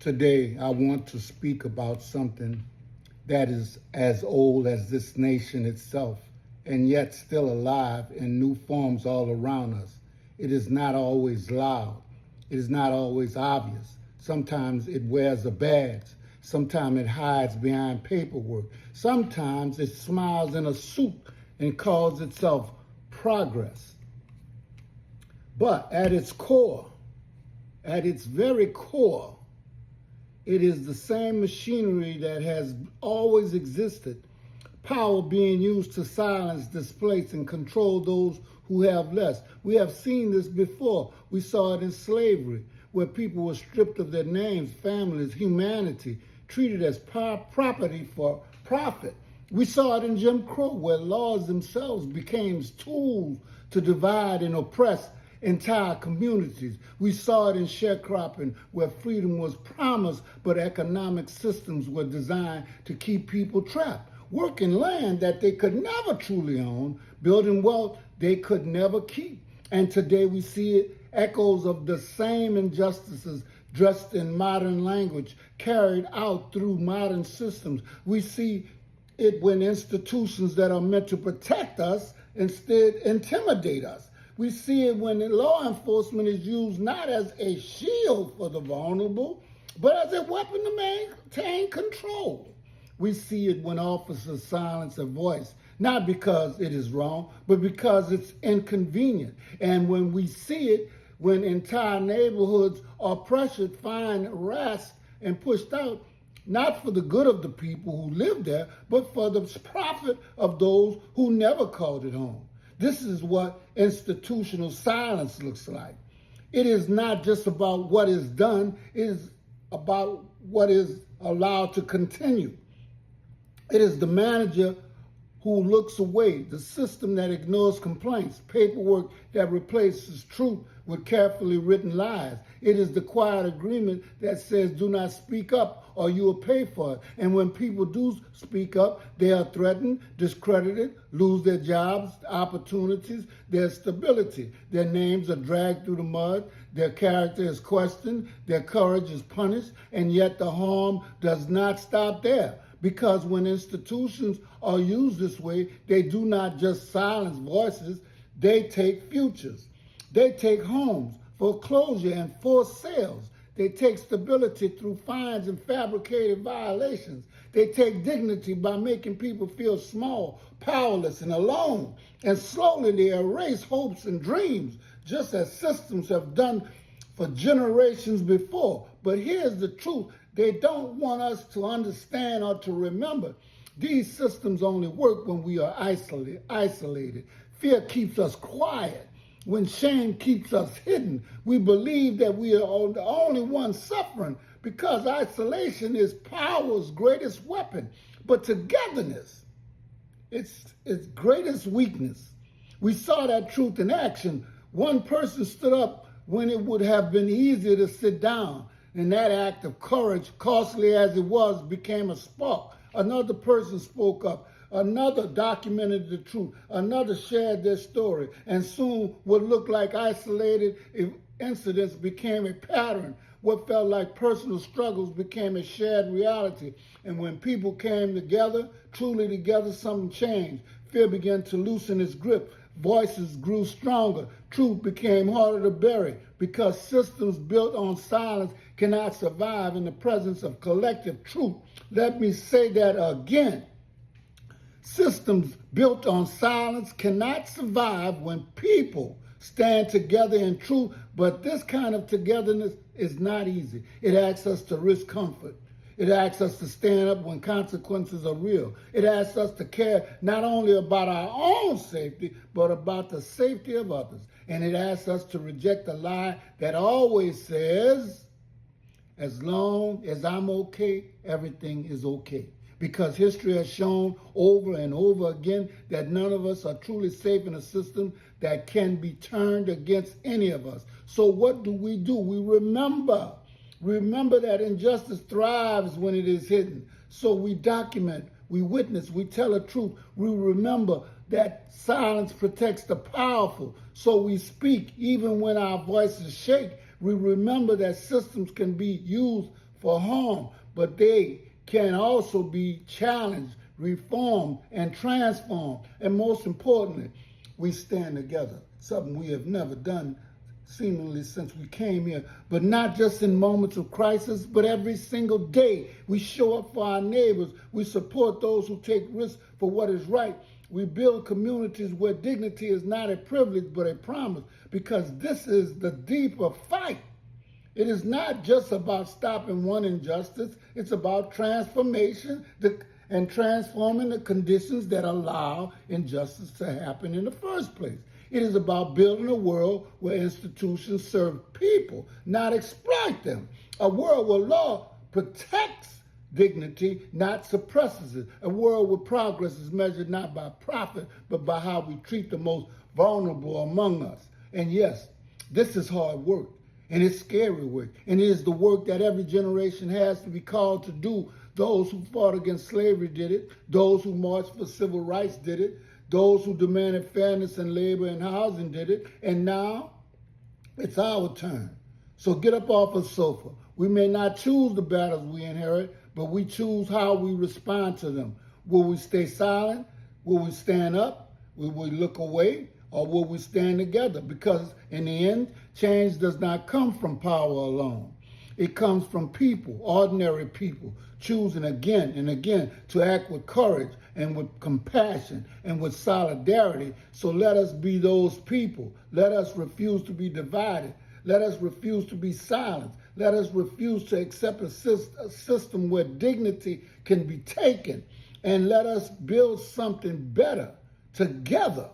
Today, I want to speak about something that is as old as this nation itself, and yet still alive in new forms all around us. It is not always loud. It is not always obvious. Sometimes it wears a badge. Sometimes it hides behind paperwork. Sometimes it smiles in a suit and calls itself progress. But at its core, at its very core, it is the same machinery that has always existed, power being used to silence, displace, and control those who have less. We have seen this before. We saw it in slavery, where people were stripped of their names, families, humanity, treated as property for profit. We saw it in Jim Crow, where laws themselves became tools to divide and oppress entire communities. We saw it in sharecropping, where freedom was promised, but economic systems were designed to keep people trapped, working land that they could never truly own, building wealth they could never keep. And today we see it, echoes of the same injustices dressed in modern language, carried out through modern systems. We see it when institutions that are meant to protect us instead intimidate us. We see it when law enforcement is used not as a shield for the vulnerable, but as a weapon to maintain control. We see it when officers silence a voice, not because it is wrong, but because it's inconvenient. And when we see it, when entire neighborhoods are pressured, fined, harassed, and pushed out, not for the good of the people who live there, but for the profit of those who never called it home. This is what institutional silence looks like. It is not just about what is done, it is about what is allowed to continue. It is the manager who looks away, the system that ignores complaints, paperwork that replaces truth with carefully written lies. It is the quiet agreement that says, do not speak up or you will pay for it. And when people do speak up, they are threatened, discredited, lose their jobs, opportunities, their stability. Their names are dragged through the mud, their character is questioned, their courage is punished, and yet the harm does not stop there. Because when institutions are used this way, they do not just silence voices, they take futures. They take homes, foreclosure, and forced sales. They take stability through fines and fabricated violations. They take dignity by making people feel small, powerless, and alone. And slowly they erase hopes and dreams, just as systems have done for generations before. But here's the truth. They don't want us to understand or to remember. These systems only work when we are isolated. Fear keeps us quiet. When shame keeps us hidden, we believe that we are the only ones suffering because isolation is power's greatest weapon. But togetherness, it's its greatest weakness. We saw that truth in action. One person stood up when it would have been easier to sit down. And that act of courage, costly as it was, became a spark. Another person spoke up. Another documented the truth. Another shared their story. And soon what looked like isolated incidents became a pattern. What felt like personal struggles became a shared reality. And when people came together, truly together, something changed. Fear began to loosen its grip. Voices grew stronger. Truth became harder to bury because systems built on silence cannot survive in the presence of collective truth. Let me say that again. Systems built on silence cannot survive when people stand together in truth, but this kind of togetherness is not easy. It asks us to risk comfort. It asks us to stand up when consequences are real. It asks us to care not only about our own safety, but about the safety of others. And it asks us to reject the lie that always says, as long as I'm okay, everything is okay. Because history has shown over and over again that none of us are truly safe in a system that can be turned against any of us. So what do? We remember. Remember that injustice thrives when it is hidden. So we document, we witness, we tell the truth. We remember that silence protects the powerful. So we speak even when our voices shake. We remember that systems can be used for harm, but they can also be challenged, reformed, and transformed. And most importantly, we stand together, something we have never done seemingly since we came here, but not just in moments of crisis, but every single day. We show up for our neighbors. We support those who take risks for what is right. We build communities where dignity is not a privilege, but a promise, because this is the deeper fight. It is not just about stopping one injustice. It's about transformation and transforming the conditions that allow injustice to happen in the first place. It is about building a world where institutions serve people, not exploit them. A world where law protects dignity, not suppresses it. A world where progress is measured not by profit, but by how we treat the most vulnerable among us. And yes, this is hard work, and it's scary work, and it is the work that every generation has to be called to do. Those who fought against slavery did it. Those who marched for civil rights did it. Those who demanded fairness in labor and housing did it. And now it's our turn. So get up off the sofa. We may not choose the battles we inherit, but we choose how we respond to them. Will we stay silent? Will we stand up? Will we look away? Or will we stand together? Because in the end, change does not come from power alone. It comes from people, ordinary people, choosing again and again to act with courage and with compassion and with solidarity. So let us be those people. Let us refuse to be divided. Let us refuse to be silent. Let us refuse to accept a system where dignity can be taken. And let us build something better together.